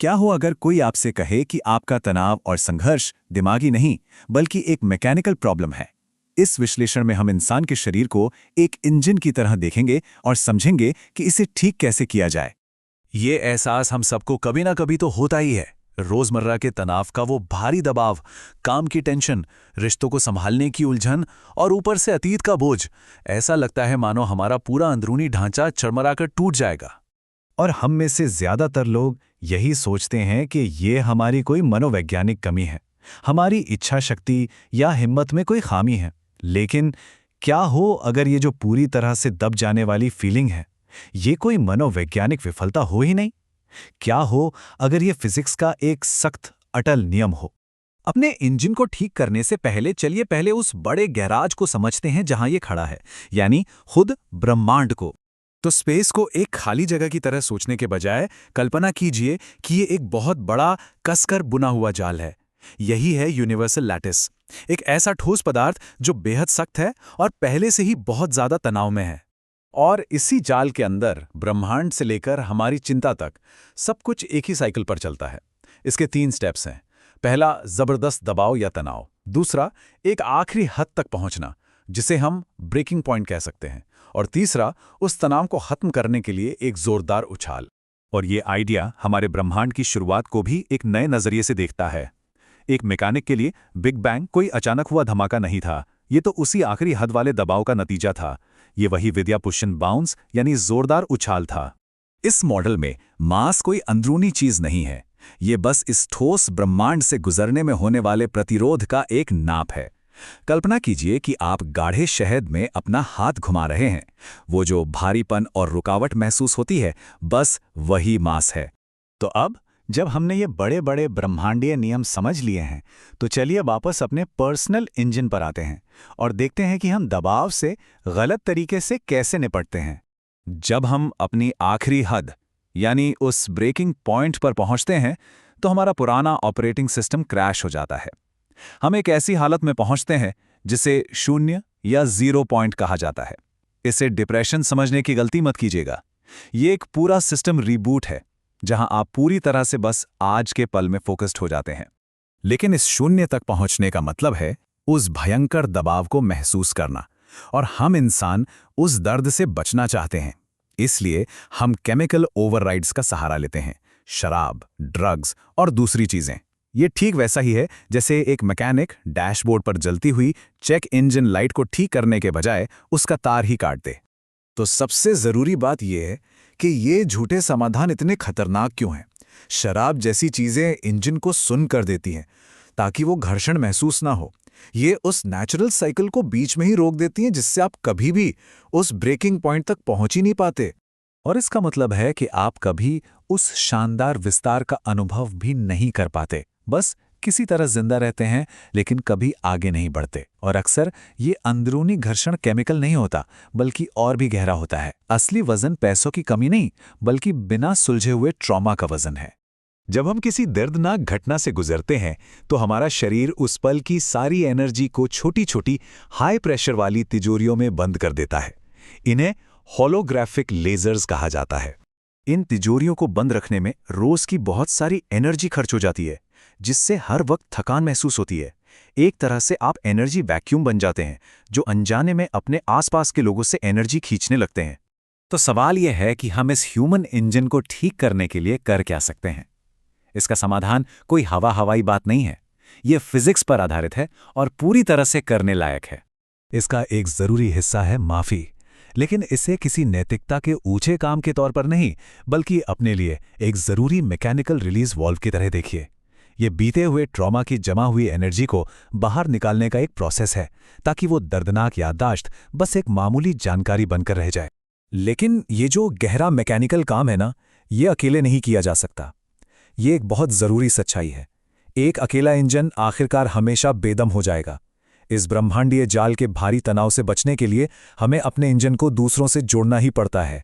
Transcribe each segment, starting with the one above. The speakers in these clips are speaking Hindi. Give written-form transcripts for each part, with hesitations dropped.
क्या हो अगर कोई आपसे कहे कि आपका तनाव और संघर्ष दिमागी नहीं बल्कि एक मैकेनिकल प्रॉब्लम है। इस विश्लेषण में हम इंसान के शरीर को एक इंजन की तरह देखेंगे और समझेंगे कि इसे ठीक कैसे किया जाए। ये एहसास हम सबको कभी ना कभी तो होता ही है। रोजमर्रा के तनाव का वो भारी दबाव, काम की टेंशन, रिश्तों को संभालने की उलझन और ऊपर से अतीत का बोझ। ऐसा लगता है मानो हमारा पूरा अंदरूनी ढांचा चरमराकर टूट जाएगा। और हम में से ज्यादातर लोग यही सोचते हैं कि ये हमारी कोई मनोवैज्ञानिक कमी है, हमारी इच्छा शक्ति या हिम्मत में कोई खामी है। लेकिन क्या हो अगर ये जो पूरी तरह से दब जाने वाली फीलिंग है, ये कोई मनोवैज्ञानिक विफलता हो ही नहीं? क्या हो अगर ये फिजिक्स का एक सख्त अटल नियम हो? अपने इंजन को ठीक करने से चलिए पहले उस बड़े गैराज को समझते हैं जहां ये खड़ा है, यानी खुद ब्रह्मांड को। तो स्पेस को एक खाली जगह की तरह सोचने के बजाय कल्पना कीजिए कि ये एक बहुत बड़ा कसकर बुना हुआ जाल है। यही है यूनिवर्सल लैटिस, एक ऐसा ठोस पदार्थ जो बेहद सख्त है और पहले से ही बहुत ज्यादा तनाव में है। और इसी जाल के अंदर ब्रह्मांड से लेकर हमारी चिंता तक सब कुछ एक ही साइकिल पर चलता है। इसके 3 स्टेप्स हैं। पहला, जबरदस्त दबाव या तनाव। दूसरा, एक आखिरी हद तक पहुंचना, जिसे हम ब्रेकिंग पॉइंट कह सकते हैं। और तीसरा, उस तनाव को खत्म करने के लिए एक जोरदार उछाल। और ये आइडिया हमारे ब्रह्मांड की शुरुआत को भी एक नए नजरिए से देखता है। एक मैकेनिक के लिए बिग बैंग कोई अचानक हुआ धमाका नहीं था, ये तो उसी आखिरी हद वाले दबाव का नतीजा था। ये वही विद्या पुशन बाउंस यानी जोरदार उछाल था। इस मॉडल में मास कोई अंदरूनी चीज नहीं है, ये बस इस ठोस ब्रह्मांड से गुजरने में होने वाले प्रतिरोध का एक नाप है। कल्पना कीजिए कि आप गाढ़े शहद में अपना हाथ घुमा रहे हैं। वो जो भारीपन और रुकावट महसूस होती है, बस वही मास है। तो अब जब हमने ये बड़े बड़े ब्रह्मांडीय नियम समझ लिए हैं, तो चलिए वापस अपने पर्सनल इंजन पर आते हैं और देखते हैं कि हम दबाव से गलत तरीके से कैसे निपटते हैं। जब हम अपनी आखिरी हद यानी उस ब्रेकिंग पॉइंट पर पहुंचते हैं, तो हमारा पुराना ऑपरेटिंग सिस्टम क्रैश हो जाता है। हम एक ऐसी हालत में पहुंचते हैं जिसे 0 या 0 पॉइंट कहा जाता है। इसे डिप्रेशन समझने की गलती मत कीजिएगा। ये एक पूरा सिस्टम रीबूट है, जहां आप पूरी तरह से बस आज के पल में फोकस्ड हो जाते हैं। लेकिन इस 0 तक पहुंचने का मतलब है उस भयंकर दबाव को महसूस करना, और हम इंसान उस दर्द से बचना चाहते हैं। इसलिए हम केमिकल ओवरराइड्स का सहारा लेते हैं, शराब, ड्रग्स और दूसरी चीजें। ये ठीक वैसा ही है जैसे एक मैकेनिक डैशबोर्ड पर जलती हुई चेक इंजन लाइट को ठीक करने के बजाय उसका तार ही काट दे। तो सबसे जरूरी बात यह है कि ये झूठे समाधान इतने खतरनाक क्यों हैं। शराब जैसी चीजें इंजन को सुन्न कर देती हैं ताकि वो घर्षण महसूस ना हो। ये उस नेचुरल साइकिल को बीच में ही रोक देती हैं, जिससे आप कभी भी उस ब्रेकिंग पॉइंट तक पहुंच ही नहीं पाते। और इसका मतलब है कि आप कभी उस शानदार विस्तार का अनुभव भी नहीं कर पाते, बस किसी तरह जिंदा रहते हैं लेकिन कभी आगे नहीं बढ़ते। और अक्सर ये अंदरूनी घर्षण केमिकल नहीं होता, बल्कि और भी गहरा होता है। असली वजन पैसों की कमी नहीं, बल्कि बिना सुलझे हुए ट्रॉमा का वजन है। जब हम किसी दर्दनाक घटना से गुजरते हैं, तो हमारा शरीर उस पल की सारी एनर्जी को छोटी छोटी हाई प्रेशर वाली तिजोरियों में बंद कर देता है। इन्हें होलोग्राफिक लेजर्स कहा जाता है। इन तिजोरियों को बंद रखने में रोज की बहुत सारी एनर्जी खर्च हो जाती है, जिससे हर वक्त थकान महसूस होती है। एक तरह से आप एनर्जी वैक्यूम बन जाते हैं, जो अनजाने में अपने आसपास के लोगों से एनर्जी खींचने लगते हैं। तो सवाल यह है कि हम इस ह्यूमन इंजन को ठीक करने के लिए कर क्या सकते हैं। इसका समाधान कोई हवाई बात नहीं है, यह फिजिक्स पर आधारित है और पूरी तरह से करने लायक है। इसका एक जरूरी हिस्सा है माफी, लेकिन इसे किसी नैतिकता के ऊंचे काम के तौर पर नहीं, बल्कि अपने लिए एक जरूरी मैकेनिकल रिलीज वॉल्व की तरह देखिए। ये बीते हुए ट्रॉमा की जमा हुई एनर्जी को बाहर निकालने का एक प्रोसेस है, ताकि वो दर्दनाक याददाश्त बस एक मामूली जानकारी बनकर रह जाए। लेकिन ये जो गहरा मैकेनिकल काम है ना, ये अकेले नहीं किया जा सकता। ये एक बहुत जरूरी सच्चाई है। एक अकेला इंजन आखिरकार हमेशा बेदम हो जाएगा। इस ब्रह्मांडीय जाल के भारी तनाव से बचने के लिए हमें अपने इंजन को दूसरों से जोड़ना ही पड़ता है।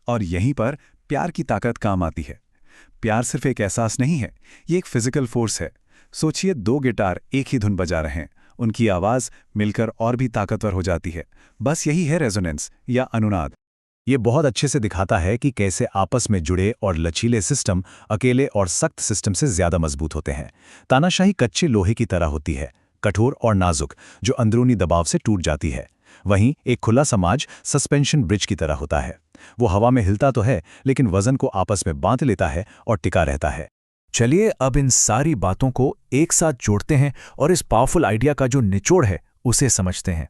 और यहीं पर प्यार की ताकत काम आती है। प्यार सिर्फ एक एहसास नहीं है, ये एक फिजिकल फोर्स है। सोचिए 2 गिटार एक ही धुन बजा रहे हैं, उनकी आवाज मिलकर और भी ताकतवर हो जाती है। बस यही है रेजोनेंस या अनुनाद। ये बहुत अच्छे से दिखाता है कि कैसे आपस में जुड़े और लचीले सिस्टम अकेले और सख्त सिस्टम से ज्यादा मजबूत होते हैं। तानाशाही कच्चे लोहे की तरह होती है, कठोर और नाजुक, जो अंदरूनी दबाव से टूट जाती है। वहीं एक खुला समाज सस्पेंशन ब्रिज की तरह होता है। वो हवा में हिलता तो है, लेकिन वजन को आपस में बांध लेता है और टिका रहता है। चलिए अब इन सारी बातों को एक साथ जोड़ते हैं और इस पावरफुल आइडिया का जो निचोड़ है उसे समझते हैं।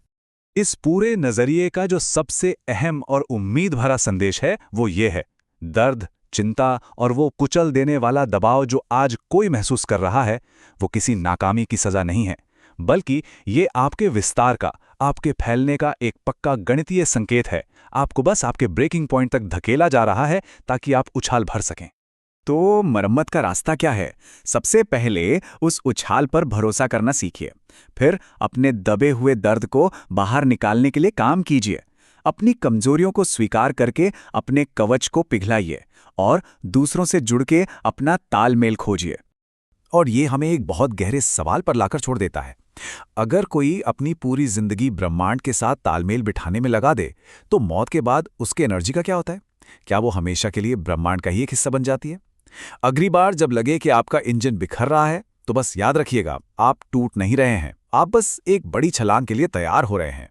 इस पूरे नजरिए का जो सबसे अहम और उम्मीद भरा संदेश है वो ये है, दर्द, चिंता और वो कुचल देने वाला दबाव जो आज कोई महसूस कर रहा है, वो किसी नाकामी की सजा नहीं है, बल्कि ये आपके विस्तार का, आपके फैलने का एक पक्का गणितीय संकेत है। आपको बस आपके ब्रेकिंग पॉइंट तक धकेला जा रहा है ताकि आप उछाल भर सकें। तो मरम्मत का रास्ता क्या है? सबसे पहले उस उछाल पर भरोसा करना सीखिए। फिर अपने दबे हुए दर्द को बाहर निकालने के लिए काम कीजिए। अपनी कमजोरियों को स्वीकार करके अपने कवच को पिघलाइए और दूसरों से जुड़ के अपना तालमेल खोजिए। और ये हमें एक बहुत गहरे सवाल पर लाकर छोड़ देता है। अगर कोई अपनी पूरी जिंदगी ब्रह्मांड के साथ तालमेल बिठाने में लगा दे, तो मौत के बाद उसके एनर्जी का क्या होता है? क्या वो हमेशा के लिए ब्रह्मांड का ही एक हिस्सा बन जाती है? अगली बार जब लगे कि आपका इंजन बिखर रहा है, तो बस याद रखिएगा, आप टूट नहीं रहे हैं, आप बस एक बड़ी छलांग के लिए तैयार हो रहे हैं।